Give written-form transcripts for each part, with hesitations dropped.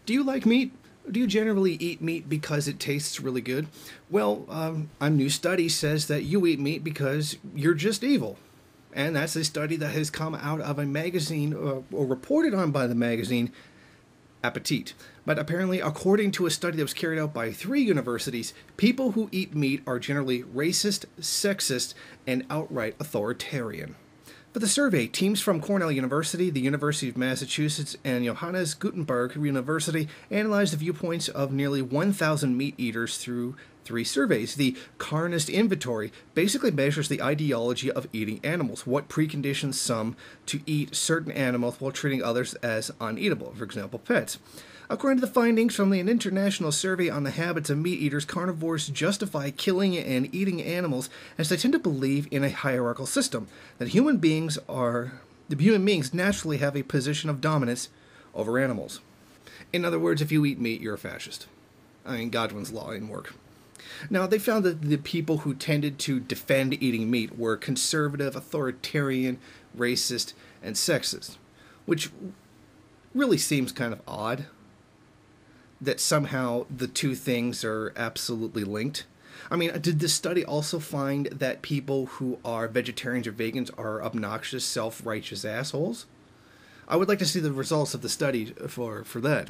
Do you like meat? Do you generally eat meat because it tastes really good? Well, a new study says that you eat meat because you're just evil. And that's a study that has come out of a magazine, or reported on by the magazine Appetit. But apparently, according to a study that was carried out by 3 universities, people who eat meat are generally racist, sexist, and outright authoritarian. For the survey, teams from Cornell University, the University of Massachusetts, and Johannes Gutenberg University analyzed the viewpoints of nearly 1,000 meat eaters through 3 surveys. The Carnist Inventory basically measures the ideology of eating animals, what preconditions some to eat certain animals while treating others as uneatable, for example, pets. According to the findings from an international survey on the habits of meat eaters, carnivores justify killing and eating animals as they tend to believe in a hierarchical system, that human beings naturally have a position of dominance over animals. In other words, if you eat meat, you're a fascist. I mean, Godwin's law didn't work. Now, they found that the people who tended to defend eating meat were conservative, authoritarian, racist, and sexist, which really seems kind of odd that somehow the two things are absolutely linked. I mean, did this study also find that people who are vegetarians or vegans are obnoxious, self-righteous assholes? I would like to see the results of the study for that.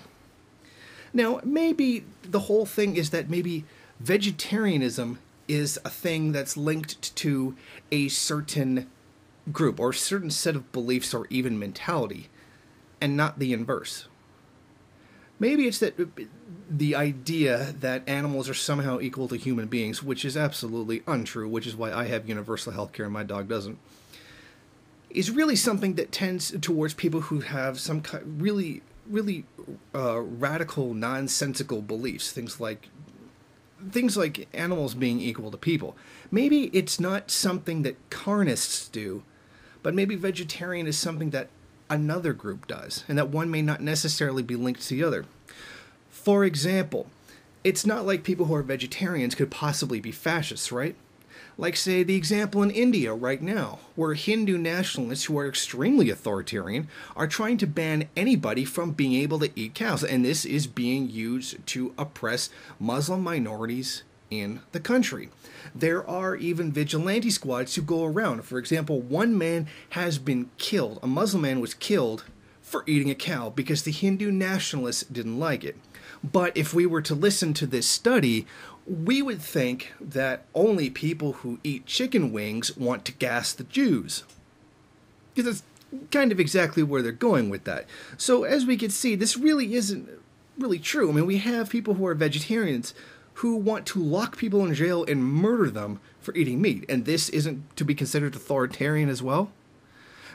Now, maybe the whole thing is that maybe vegetarianism is a thing that's linked to a certain group or a certain set of beliefs or even mentality, and not the inverse. Maybe it's that the idea that animals are somehow equal to human beings, which is absolutely untrue, which is why I have universal health care and my dog doesn't, is really something that tends towards people who have some really radical, nonsensical beliefs. Things like animals being equal to people. Maybe it's not something that carnists do, but maybe vegetarian is something that another group does, and that one may not necessarily be linked to the other. For example, it's not like people who are vegetarians could possibly be fascists, right? Like, say, the example in India right now, where Hindu nationalists who are extremely authoritarian are trying to ban anybody from being able to eat cows, and this is being used to oppress Muslim minorities in the country. There are even vigilante squads who go around. For example, one man has been killed. A Muslim man was killed for eating a cow because the Hindu nationalists didn't like it. But if we were to listen to this study, we would think that only people who eat chicken wings want to gas the Jews. Because that's kind of exactly where they're going with that. So as we can see, this really isn't really true. I mean, we have people who are vegetarians who want to lock people in jail and murder them for eating meat. And this isn't to be considered authoritarian as well?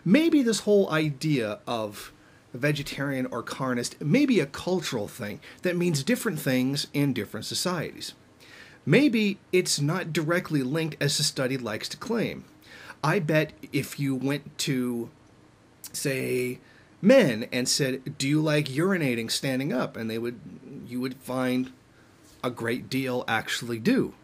Maybe this whole idea of vegetarian or carnist may be a cultural thing that means different things in different societies. Maybe it's not directly linked as the study likes to claim. I bet if you went to, say, men and said, "Do you like urinating standing up?" and you would find a great deal actually do.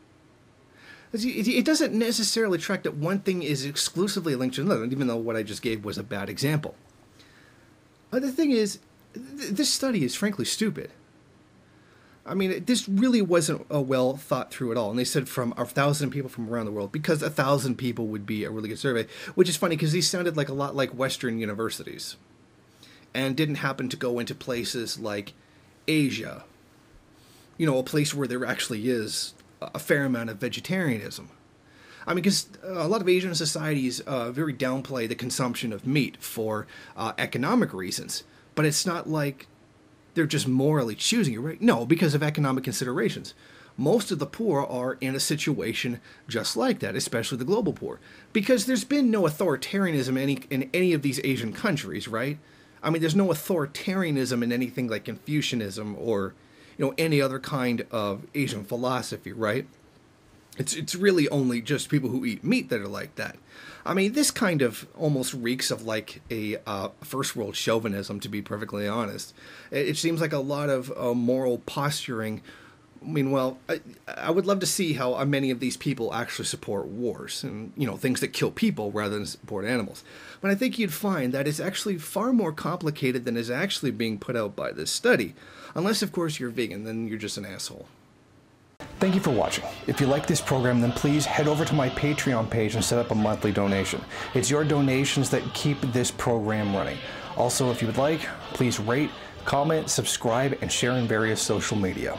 It doesn't necessarily track that one thing is exclusively linked to another, even though what I just gave was a bad example. The thing is, this study is frankly stupid. I mean, this really wasn't well thought through at all. And they said from 1,000 people from around the world, because 1,000 people would be a really good survey, which is funny because these sounded like a lot like Western universities and didn't happen to go into places like Asia, a place where there actually is a fair amount of vegetarianism. I mean, because a lot of Asian societies very downplay the consumption of meat for economic reasons, but it's not like they're just morally choosing it, right? No, because of economic considerations. Most of the poor are in a situation just like that, especially the global poor, because there's been no authoritarianism in any of these Asian countries, right? I mean, there's no authoritarianism in anything like Confucianism or any other kind of Asian philosophy, right? It's really only just people who eat meat that are like that. I mean, this kind of almost reeks of like a first world chauvinism, to be perfectly honest. It seems like a lot of moral posturing Meanwhile, I would love to see how many of these people actually support wars and, things that kill people rather than support animals. But I think you'd find that it's actually far more complicated than is actually being put out by this study. Unless, of course, you're vegan, then you're just an asshole. Thank you for watching. If you like this program, then please head over to my Patreon page and set up a monthly donation. It's your donations that keep this program running. Also, if you would like, please rate, comment, subscribe, and share in various social media.